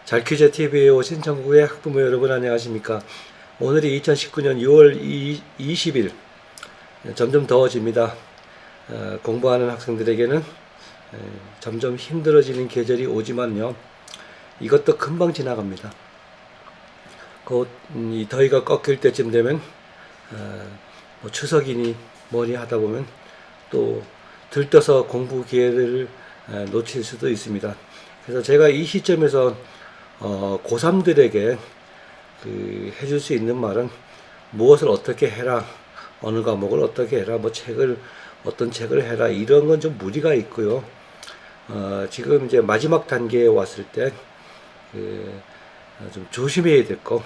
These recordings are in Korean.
잘퀴즈 TV에 오신 전국의 학부모 여러분 안녕하십니까? 오늘이 2019년 6월 20일. 점점 더워집니다. 공부하는 학생들에게는 점점 힘들어지는 계절이 오지만요. 이것도 금방 지나갑니다. 곧 이 더위가 꺾일 때쯤 되면 뭐 추석이니 뭐니 하다 보면 또 들떠서 공부 기회를 놓칠 수도 있습니다. 그래서 제가 이 시점에서 고3들에게 해줄 수 있는 말은 무엇을 어떻게 해라, 어느 과목을 어떻게 해라, 뭐 어떤 책을 해라, 이런 건 좀 무리가 있고요. 지금 이제 마지막 단계에 왔을 때 좀 조심해야 될 거,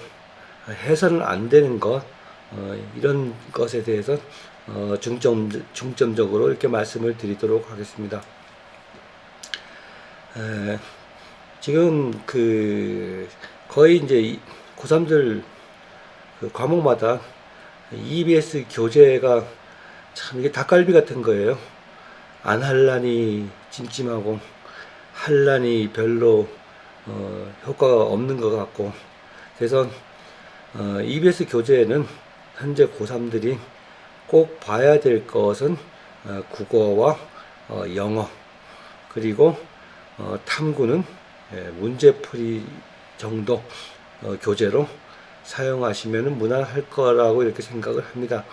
해서는 안 되는 것, 이런 것에 대해서 중점적으로 이렇게 말씀을 드리도록 하겠습니다. 지금 거의 이제 고3들 과목마다 EBS 교재가 참 이게 닭갈비 같은 거예요. 안 할라니 찜찜하고 할라니 별로 효과가 없는 것 같고, 그래서 EBS 교재에는 현재 고3들이 꼭 봐야 될 것은 국어와 영어, 그리고 탐구는 문제풀이 정도 교재로 사용하시면 무난할 거라고 이렇게 생각을 합니다.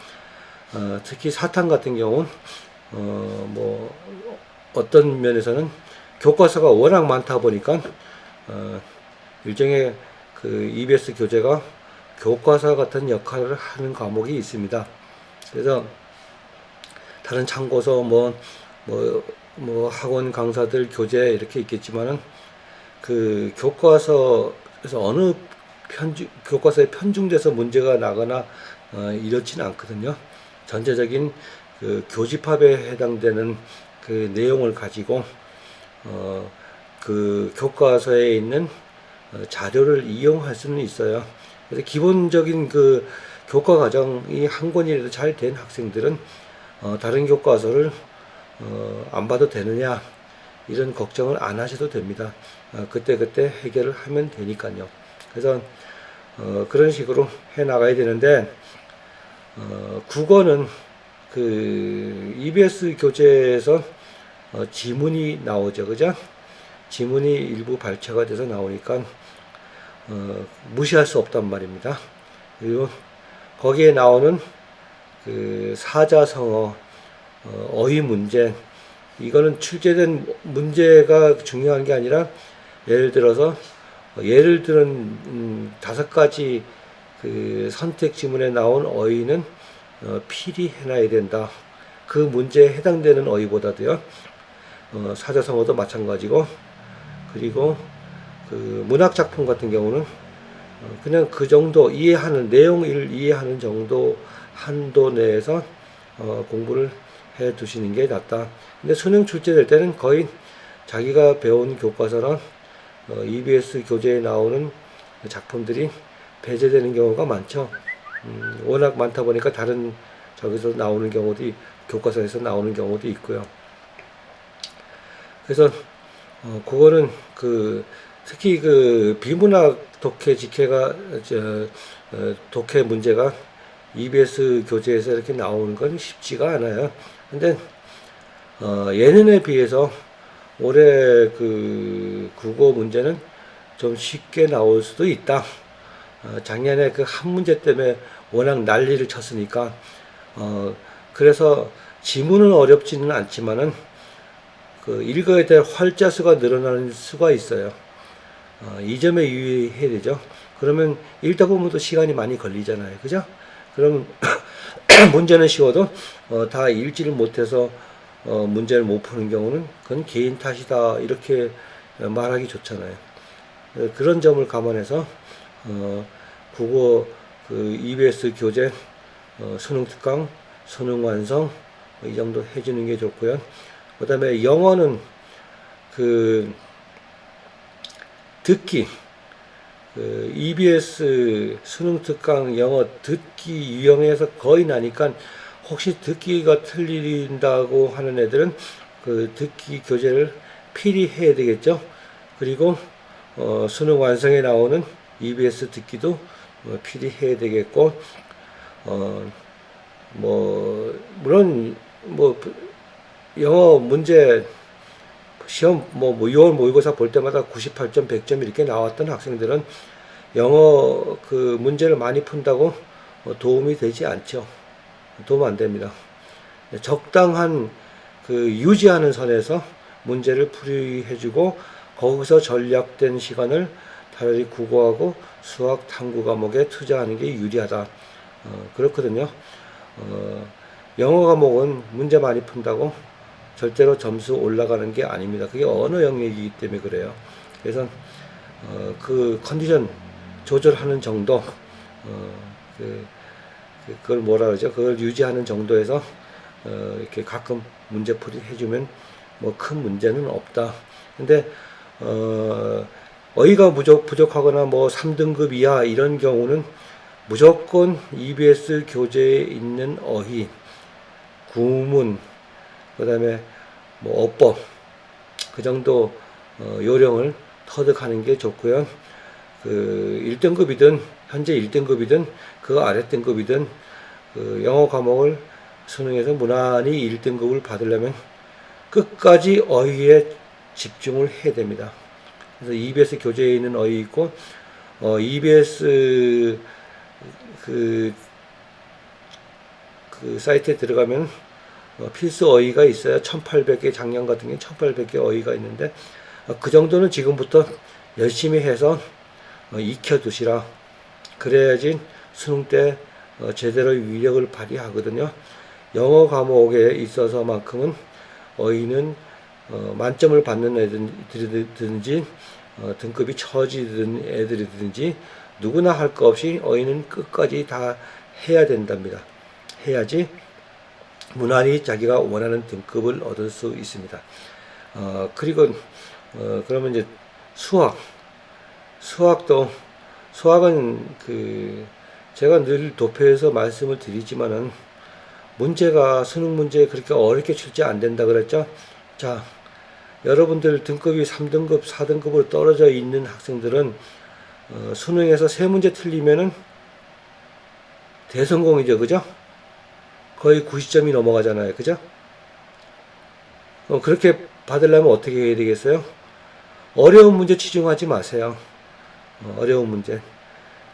특히 사탐 같은 경우는 뭐 어떤 면에서는 교과서가 워낙 많다 보니까 일종의 EBS 교재가 교과서 같은 역할을 하는 과목이 있습니다. 그래서 다른 참고서 뭐 학원 강사들 교재 이렇게 있겠지만은 교과서에서 교과서에 편중돼서 문제가 나거나 이렇지는 않거든요. 전체적인 교집합에 해당되는 내용을 가지고 교과서에 있는 자료를 이용할 수는 있어요. 그래서 기본적인 교과 과정이 한 권이라도 잘 된 학생들은 다른 교과서를 안 봐도 되느냐, 이런 걱정을 안 하셔도 됩니다. 그때 해결을 하면 되니까요. 그래서 그런 식으로 해 나가야 되는데, 국어는 EBS 교재에서 지문이 나오죠, 그죠? 지문이 일부 발췌가 돼서 나오니까 무시할 수 없단 말입니다. 그리고 거기에 나오는 사자성어, 어휘 문제, 이거는 출제된 문제가 중요한 게 아니라, 예를 들어서 예를 들은 5가지 선택 지문에 나온 어휘는 필히 해놔야 된다. 그 문제에 해당되는 어휘보다도요, 사자성어도 마찬가지고, 그리고 문학 작품 같은 경우는 그냥 그 정도 내용을 이해하는 정도 한도 내에서 공부를 해 두시는 게 낫다. 근데 수능 출제될 때는 거의 자기가 배운 교과서랑 EBS 교재에 나오는 작품들이 배제되는 경우가 많죠. 워낙 많다 보니까 다른 저기서 나오는 경우도, 교과서에서 나오는 경우도 있고요. 그래서 그거는 특히 비문학 독해 직해가 독해 문제가 EBS 교재에서 이렇게 나오는 건 쉽지가 않아요. 근데 예년에 비해서 올해 국어 문제는 좀 쉽게 나올 수도 있다. 작년에 한 문제 때문에 워낙 난리를 쳤으니까, 그래서 지문은 어렵지는 않지만은 읽어야 될 활자수가 늘어나는 수가 있어요. 이 점에 유의해야 되죠. 그러면 읽다 보면 또 시간이 많이 걸리잖아요, 그죠? 그럼 문제는 쉬워도 다 읽지를 못해서 문제를 못 푸는 경우는 그건 개인 탓이다, 이렇게 말하기 좋잖아요. 그런 점을 감안해서 국어 EBS 교재 수능 특강, 수능 완성 이 정도 해주는 게 좋고요. 그 다음에 영어는 듣기, EBS 수능 특강 영어 듣기 유형에서 거의 나니까, 혹시 듣기가 틀린다고 하는 애들은 듣기 교재를 필히 해야 되겠죠. 그리고 수능 완성에 나오는 EBS 듣기도 필히 해야 되겠고, 물론 영어 문제 시험 6월 모의고사 볼 때마다 98점, 100점 이렇게 나왔던 학생들은 영어 그 문제를 많이 푼다고 도움이 되지 않죠. 도움 안 됩니다. 적당한 그 유지하는 선에서 문제를 풀이해주고 거기서 전략된 시간을 차라리 국어하고 수학 탐구 과목에 투자하는 게 유리하다. 그렇거든요. 영어 과목은 문제 많이 푼다고 절대로 점수 올라가는 게 아닙니다. 그게 언어 영역이기 때문에 그래요. 그래서 그 컨디션 조절하는 정도, 그걸 뭐라 그러죠? 그걸 유지하는 정도에서 이렇게 가끔 문제풀이 해주면 뭐 큰 문제는 없다. 근데 어휘가 부족하거나 뭐 3등급 이하 이런 경우는 무조건 EBS 교재에 있는 어휘, 구문, 그 다음에 뭐 어법, 그 정도 요령을 터득하는 게 좋고요. 그 1등급이든 현재 1등급이든 그 아래 등급이든 그 영어 과목을 수능에서 무난히 1등급을 받으려면 끝까지 어휘에 집중을 해야 됩니다. 그래서 EBS 교재에 있는 어휘 있고 EBS 그 사이트에 들어가면 필수 어휘가 있어요. 1800개, 작년 같은 게 1800개 어휘가 있는데 그 정도는 지금부터 열심히 해서 익혀두시라. 그래야지 수능 때 제대로 위력을 발휘하거든요. 영어 과목에 있어서만큼은 어휘는 만점을 받는 애들이든지 등급이 처지든 애들이든지 누구나 할 거 없이 어휘는 끝까지 다 해야 된답니다. 해야지 무난히 자기가 원하는 등급을 얻을 수 있습니다. 그리고 그러면 이제 수학은 제가 늘 도표에서 말씀을 드리지만은 문제가 수능 문제 그렇게 어렵게 출제 안 된다 그랬죠. 자, 여러분들 등급이 3등급, 4등급으로 떨어져 있는 학생들은 수능에서 3문제 틀리면은 대성공이죠, 그죠? 거의 90점이 넘어가잖아요, 그죠? 그렇게 받으려면 어떻게 해야 되겠어요? 어려운 문제 치중하지 마세요. 어려운 문제.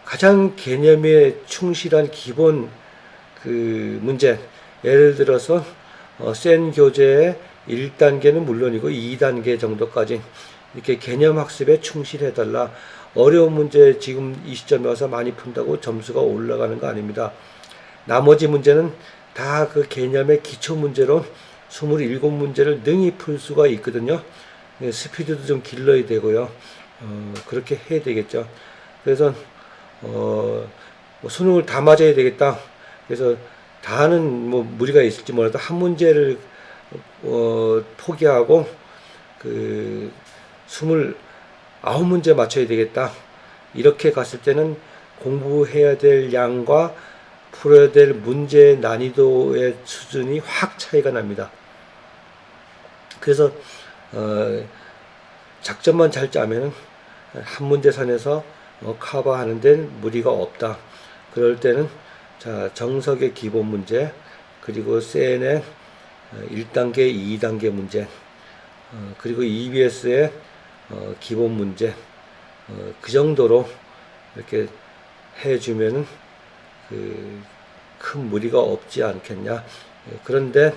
가장 개념에 충실한 기본 그 문제. 예를 들어서 센 교재의 1단계는 물론이고 2단계 정도까지 이렇게 개념 학습에 충실해달라. 어려운 문제 지금 이 시점에 와서 많이 푼다고 점수가 올라가는 거 아닙니다. 나머지 문제는 다 그 개념의 기초 문제로 27문제를 능히 풀 수가 있거든요. 스피드도 좀 길러야 되고요. 그렇게 해야 되겠죠. 그래서 수능을 다 맞아야 되겠다. 그래서 다는 뭐 무리가 있을지 몰라도 한 문제를 포기하고 그 29문제 맞춰야 되겠다. 이렇게 갔을 때는 공부해야 될 양과 풀어야 될 문제 난이도의 수준이 확 차이가 납니다. 그래서 작전만 잘 짜면은 한 문제 선에서 커버하는 데는 무리가 없다. 그럴 때는 자, 정석의 기본 문제, 그리고 센의 1단계, 2단계 문제, 그리고 EBS의 기본 문제, 그 정도로 이렇게 해주면은 큰 무리가 없지 않겠냐. 그런데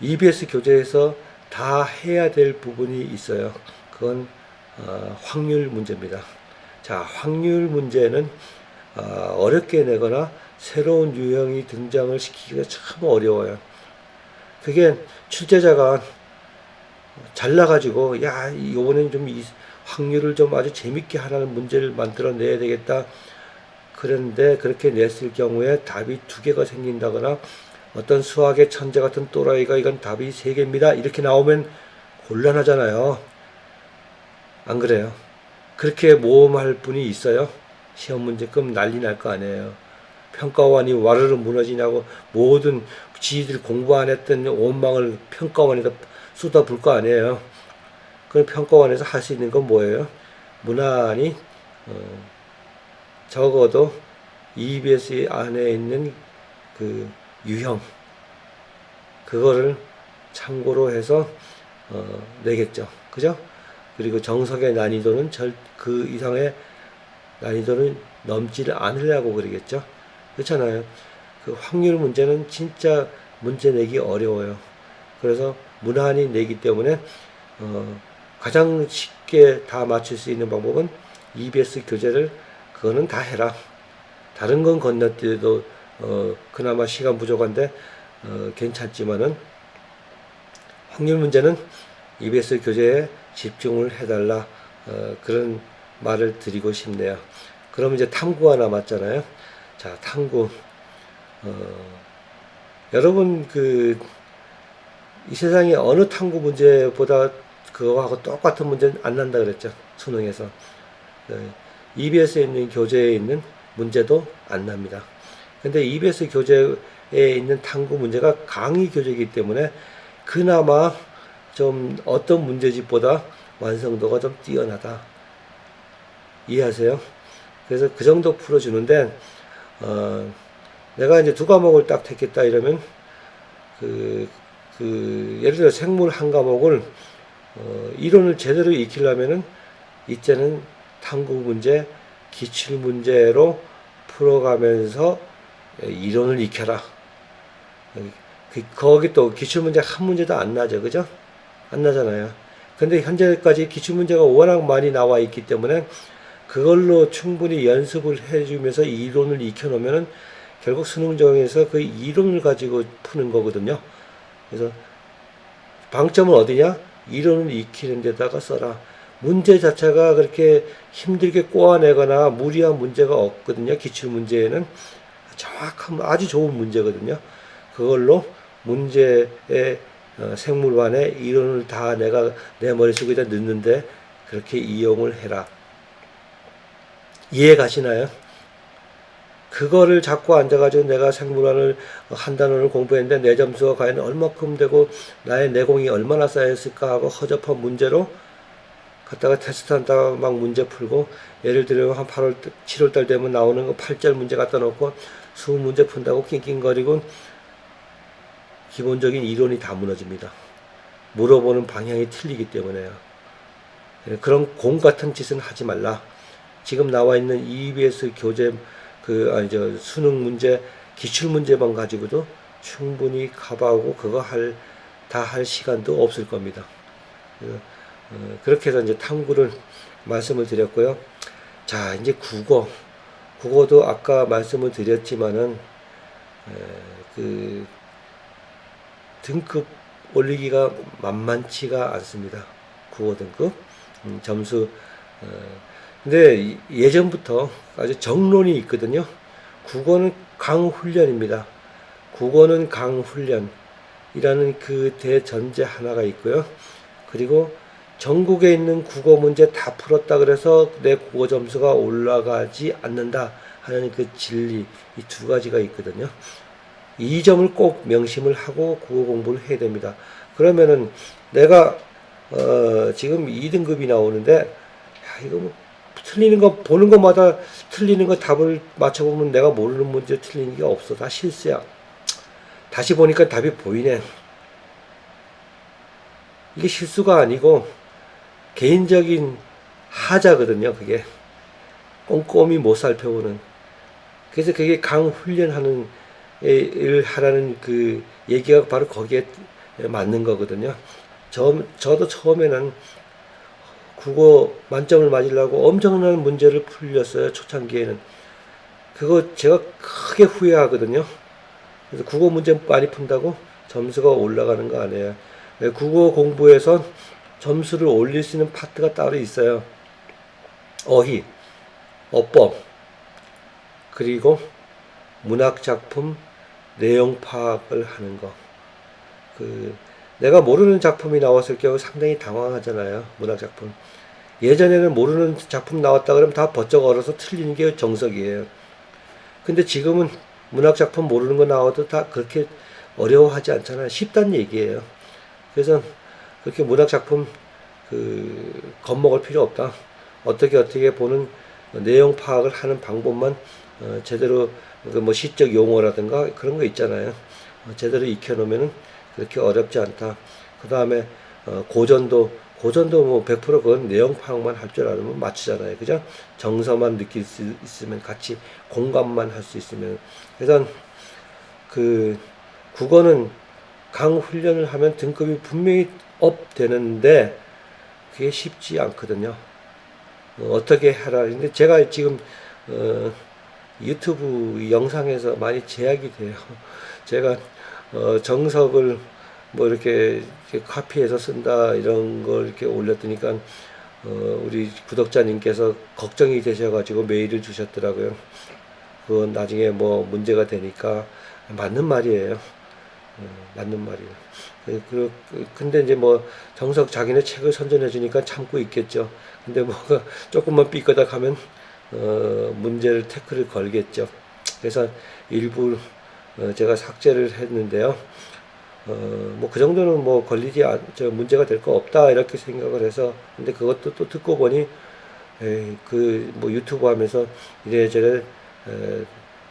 EBS 교재에서 다 해야 될 부분이 있어요. 그건 확률 문제입니다. 자, 확률 문제는 어렵게 내거나 새로운 유형이 등장을 시키기가 참 어려워요. 그게 출제자가 잘나가지고 야, 이번엔 좀 이 확률을 좀 아주 재밌게 하라는 문제를 만들어 내야 되겠다. 그런데 그렇게 냈을 경우에 답이 2개가 생긴다거나 어떤 수학의 천재 같은 또라이가 이건 답이 3개입니다. 이렇게 나오면 곤란하잖아요. 안 그래요? 그렇게 모험할 분이 있어요? 시험 문제 그럼 난리 날 거 아니에요. 평가원이 와르르 무너지냐고 모든 지들 공부 안 했던 온 망을 평가원에다 쏟아부을 거 아니에요. 그런 평가원에서 할 수 있는 건 뭐예요? 무난히 적어도 EBS 안에 있는 그 유형 그거를 참고로 해서 내겠죠. 그죠? 그리고 정석의 난이도는 그 이상의 난이도는 넘지를 않으려고 그러겠죠. 그렇잖아요. 그 확률 문제는 진짜 문제 내기 어려워요. 그래서 무난히 내기 때문에 가장 쉽게 다 맞출 수 있는 방법은 EBS 교재를 그거는 다 해라. 다른 건 건너뛰어도 그나마 시간 부족한데 괜찮지만은 확률 문제는 EBS 교재에 집중을 해달라 그런 말을 드리고 싶네요. 그럼 이제 탐구가 남았잖아요. 자, 탐구. 여러분 이 세상에 어느 탐구 문제보다 그거하고 똑같은 문제는 안 난다 그랬죠. 수능에서. EBS에 있는 교재에 있는 문제도 안 납니다. 근데 EBS 교재에 있는 탐구 문제가 강의 교재이기 때문에 그나마 좀 어떤 문제집보다 완성도가 좀 뛰어나다. 이해하세요? 그래서 그 정도 풀어주는데, 내가 이제 두 과목을 딱 택했다 이러면, 예를 들어 생물 한 과목을, 이론을 제대로 익히려면은, 이제는 탐구 문제, 기출 문제로 풀어가면서 이론을 익혀라. 거기 또 기출 문제 한 문제도 안 나죠. 그죠? 안 나잖아요. 근데 현재까지 기출 문제가 워낙 많이 나와 있기 때문에 그걸로 충분히 연습을 해주면서 이론을 익혀놓으면은 결국 수능정에서 그 이론을 가지고 푸는 거거든요. 그래서 방점은 어디냐? 이론을 익히는 데다가 써라. 문제 자체가 그렇게 힘들게 꼬아내거나 무리한 문제가 없거든요. 기출 문제에는 정확한 아주 좋은 문제거든요. 그걸로 문제의 생물반의 이론을 다 내가 내 머릿속에다 넣는데 그렇게 이용을 해라. 이해 가시나요? 그거를 자꾸 앉아가지고 내가 생물반을 한 단원을 공부했는데 내 점수가 과연 얼마큼 되고 나의 내공이 얼마나 쌓였을까 하고 허접한 문제로 갖다가 테스트 한다가 막 문제 풀고 예를 들어 한 8월, 7월달 되면 나오는 거 8절 문제 갖다 놓고 수능 문제 푼다고 낑낑거리고 기본적인 이론이 다 무너집니다. 물어보는 방향이 틀리기 때문에요. 그런 공 같은 짓은 하지 말라. 지금 나와 있는 EBS 교재 수능 문제, 기출 문제만 가지고도 충분히 커버하고 그거 다 할 시간도 없을 겁니다. 그렇게 해서 이제 탐구를 말씀을 드렸고요. 자, 이제 국어도 아까 말씀을 드렸지만은 등급 올리기가 만만치가 않습니다. 국어 등급 점수. 근데 예전부터 아주 정론이 있거든요. 국어는 강훈련입니다. 국어는 강훈련이라는 그 대전제 하나가 있고요. 그리고 전국에 있는 국어 문제 다 풀었다 그래서 내 국어 점수가 올라가지 않는다 하는 그 진리, 이 두 가지가 있거든요. 이 점을 꼭 명심을 하고 국어 공부를 해야 됩니다. 그러면은 내가 지금 2등급이 나오는데 야, 이거 뭐 틀리는 거 보는 것마다 틀리는 거 답을 맞춰보면 내가 모르는 문제 틀리는 게 없어. 다 실수야. 다시 보니까 답이 보이네. 이게 실수가 아니고 개인적인 하자거든요. 그게 꼼꼼히 못 살펴보는. 그래서 그게 강훈련하는 일 하라는 그 얘기가 바로 거기에 맞는 거거든요. 저도 처음에는 국어 만점을 맞으려고 엄청난 문제를 풀렸어요. 초창기에는. 그거 제가 크게 후회하거든요. 그래서 국어 문제 많이 푼다고 점수가 올라가는 거 아니에요. 국어 공부에서 점수를 올릴 수 있는 파트가 따로 있어요. 어휘, 어법, 그리고 문학작품 내용 파악을 하는 거. 내가 모르는 작품이 나왔을 경우 상당히 당황하잖아요. 문학작품. 예전에는 모르는 작품 나왔다 그러면 다 버쩍 얼어서 틀리는 게 정석이에요. 근데 지금은 문학작품 모르는 거 나와도 다 그렇게 어려워하지 않잖아요. 쉽다는 얘기예요. 그래서 그렇게 문학작품 겁먹을 필요 없다. 어떻게 보는 내용 파악을 하는 방법만 제대로 뭐 시적 용어라든가 그런 거 있잖아요. 제대로 익혀놓으면은 그렇게 어렵지 않다. 그 다음에 고전도 뭐 100% 그건 내용 파악만 할 줄 알면 맞추잖아요. 그죠? 정서만 느낄 수 있으면 같이 공감만 할 수 있으면. 그래서 국어는 강 훈련을 하면 등급이 분명히 업 되는데 그게 쉽지 않거든요. 어떻게 하라. 근데 제가 지금 유튜브 영상에서 많이 제약이 돼요. 제가 정석을 뭐 이렇게 카피해서 쓴다 이런 걸 이렇게 올렸더니까 우리 구독자님께서 걱정이 되셔가지고 메일을 주셨더라고요. 그건 나중에 뭐 문제가 되니까 맞는 말이에요. 맞는 말이에요. 근데 이제 뭐 정석 자기네 책을 선전해 주니까 참고 있겠죠. 근데 뭐가 조금만 삐끄덕하면 문제를 태클을 걸겠죠. 그래서 일부 제가 삭제를 했는데요. 뭐 그 정도는 뭐 문제가 될 거 없다 이렇게 생각을 해서. 근데 그것도 또 듣고 보니 뭐 유튜브 하면서 이래저래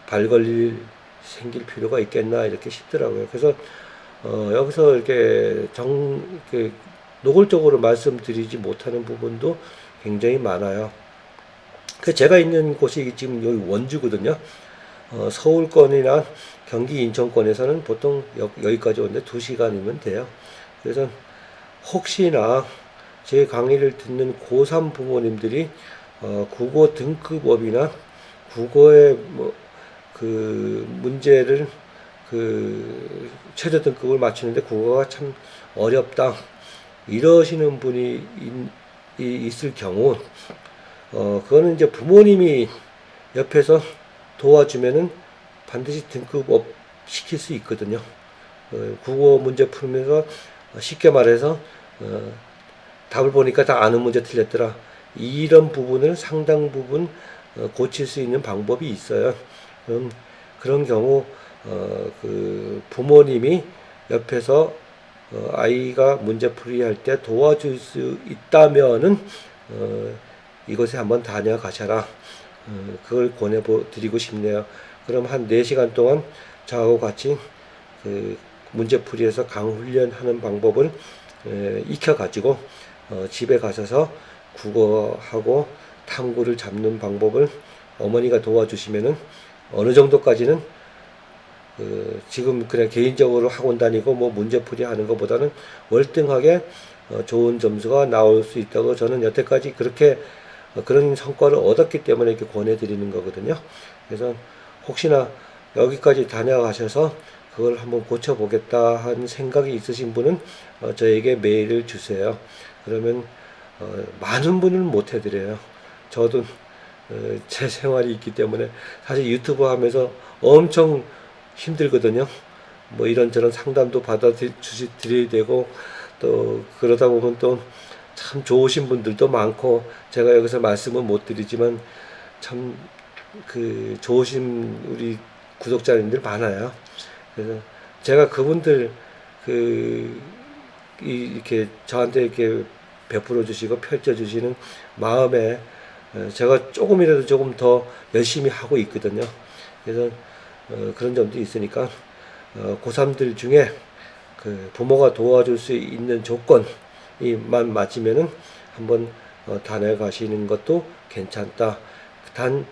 발 걸릴 생길 필요가 있겠나 이렇게 싶더라고요. 그래서 여기서 이렇게 노골적으로 말씀드리지 못하는 부분도 굉장히 많아요. 그 제가 있는 곳이 지금 여기 원주거든요. 서울권이나 경기 인천권에서는 보통 여기까지 오는데 2시간이면 돼요. 그래서 혹시나 제 강의를 듣는 고3 부모님들이 국어 등급업이나 국어의 문제를 최저 등급을 맞추는데 국어가 참 어렵다 이러시는 분이 있을 경우 그거는 이제 부모님이 옆에서 도와주면은 반드시 등급업 시킬 수 있거든요. 국어 문제 풀면서 쉽게 말해서 답을 보니까 다 아는 문제 틀렸더라. 이런 부분을 상당 부분 고칠 수 있는 방법이 있어요. 그런 경우 부모님이 옆에서 아이가 문제풀이 할 때 도와줄 수 있다면은 이곳에 한번 다녀가셔라. 그걸 권해드리고 싶네요. 그럼 한 4시간 동안 저하고 같이 문제풀이에서 강훈련하는 방법을 익혀가지고 집에 가셔서 국어하고 탐구를 잡는 방법을 어머니가 도와주시면은 어느 정도까지는 지금 그냥 개인적으로 학원 다니고 뭐 문제풀이 하는 것보다는 월등하게 좋은 점수가 나올 수 있다고 저는 여태까지 그런 성과를 얻었기 때문에 이렇게 권해드리는 거거든요. 그래서 혹시나 여기까지 다녀가셔서 그걸 한번 고쳐보겠다 하는 생각이 있으신 분은 저에게 메일을 주세요. 그러면 많은 분을 못 해드려요. 저도 제 생활이 있기 때문에 사실 유튜브 하면서 엄청 힘들거든요. 뭐 이런저런 상담도 받아드려야 되고 또 그러다 보면 또 참 좋으신 분들도 많고 제가 여기서 말씀은 못 드리지만 참 좋으신 우리 구독자님들 많아요. 그래서 제가 그분들 이렇게 저한테 이렇게 베풀어 주시고 펼쳐 주시는 마음에 제가 조금이라도 조금 더 열심히 하고 있거든요. 그래서 그런 점도 있으니까 고3들 중에 부모가 도와줄 수 있는 조건이만 맞으면은 한번 다녀가시는 것도 괜찮다. 단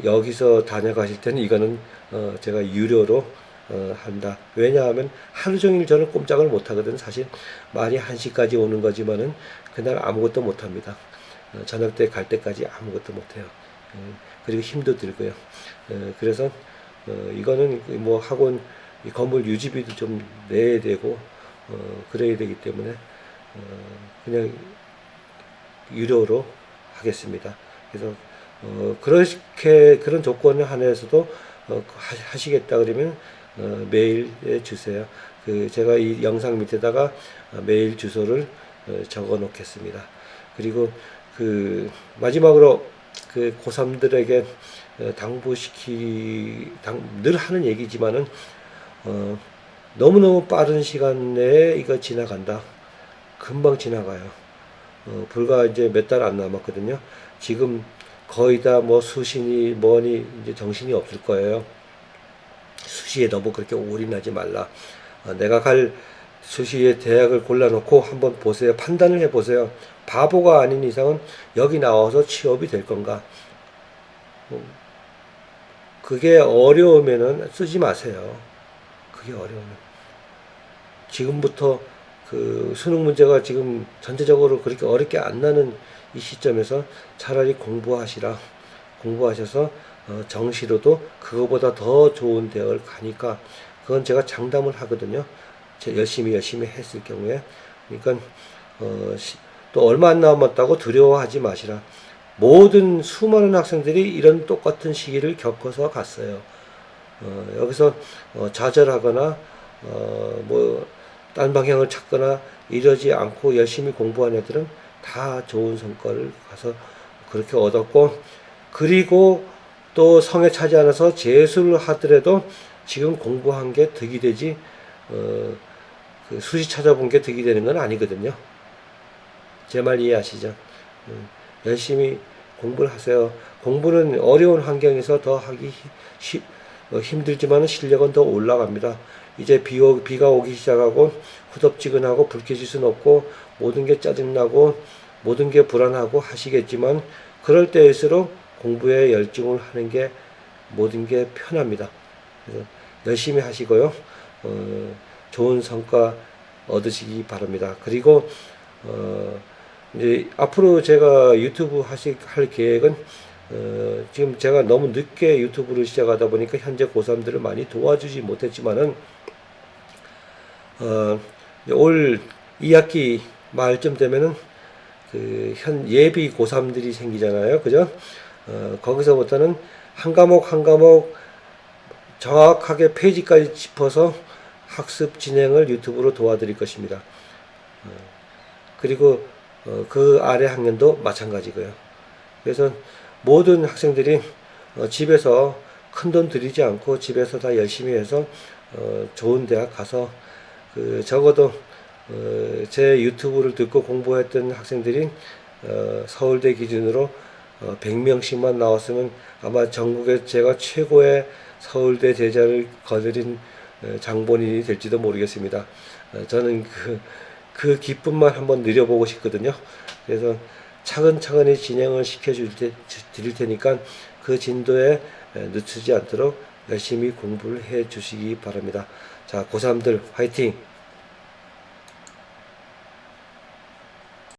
여기서 다녀가실 때는 이거는 제가 유료로 한다. 왜냐하면 하루 종일 저는 꼼짝을 못 하거든. 사실 말이 1시까지 오는 거지만은 그날 아무것도 못 합니다. 저녁 때 갈 때까지 아무것도 못 해요. 그리고 힘도 들고요. 그래서 이거는 뭐 학원 건물 유지비도 좀 내야 되고 그래야 되기 때문에 그냥 유료로 하겠습니다. 그래서 그런 조건을 한해서도 하시겠다 그러면 메일 주세요. 제가 이 영상 밑에다가 메일 주소를 적어 놓겠습니다. 그리고 마지막으로 고3들에게 늘 하는 얘기지만은 너무너무 빠른 시간 내에 이거 지나간다. 금방 지나가요. 불과 이제 몇 달 안 남았거든요. 지금 거의 다 뭐 수시니 뭐니 이제 정신이 없을 거예요. 수시에 너무 그렇게 올인하지 말라. 내가 갈 수시의 대학을 골라놓고 한번 보세요. 판단을 해보세요. 바보가 아닌 이상은 여기 나와서 취업이 될 건가? 그게 어려우면은 쓰지 마세요. 그게 어려우면. 지금부터 그 수능 문제가 지금 전체적으로 그렇게 어렵게 안 나는 이 시점에서 차라리 공부하셔서 정시로도 그거보다 더 좋은 대학을 가니까 그건 제가 장담을 하거든요. 열심히 했을 경우에. 그러니까 또 얼마 안 남았다고 두려워하지 마시라. 모든 수많은 학생들이 이런 똑같은 시기를 겪어서 갔어요. 여기서 좌절하거나 뭐 딴 방향을 찾거나 이러지 않고 열심히 공부한 애들은 다 좋은 성과를 가서 그렇게 얻었고, 그리고 또 성에 차지 않아서 재수를 하더라도 지금 공부한 게 득이 되지 그 수시 찾아본 게 득이 되는 건 아니거든요. 제 말 이해하시죠? 열심히 공부를 하세요. 공부는 어려운 환경에서 더 하기 힘들지만 실력은 더 올라갑니다. 이제 비가 오기 시작하고 후덥지근하고 불쾌질 수는 없고 모든 게 짜증나고 모든 게 불안하고 하시겠지만 그럴 때일수록 공부에 열중을 하는 게 모든 게 편합니다. 그래서 열심히 하시고요. 좋은 성과 얻으시기 바랍니다. 그리고 이제 앞으로 제가 유튜브 할 계획은 지금 제가 너무 늦게 유튜브를 시작하다 보니까 현재 고3들을 많이 도와주지 못했지만은 올 2학기 말쯤 되면은 그 예비 고3들이 생기잖아요. 그죠? 거기서부터는 한 과목 정확하게 페이지까지 짚어서 학습 진행을 유튜브로 도와드릴 것입니다. 그리고 그 아래 학년도 마찬가지고요. 그래서 모든 학생들이 집에서 큰돈 들이지 않고 집에서 다 열심히 해서 좋은 대학 가서 적어도 제 유튜브를 듣고 공부했던 학생들이 서울대 기준으로 100명씩만 나왔으면 아마 전국에 제가 최고의 서울대 제자를 거느린 장본인이 될지도 모르겠습니다. 저는 그 기쁨만 한번 누려보고 싶거든요. 그래서 차근차근히 진행을 드릴 테니까 그 진도에 늦추지 않도록 열심히 공부를 해 주시기 바랍니다. 자, 고3들 화이팅!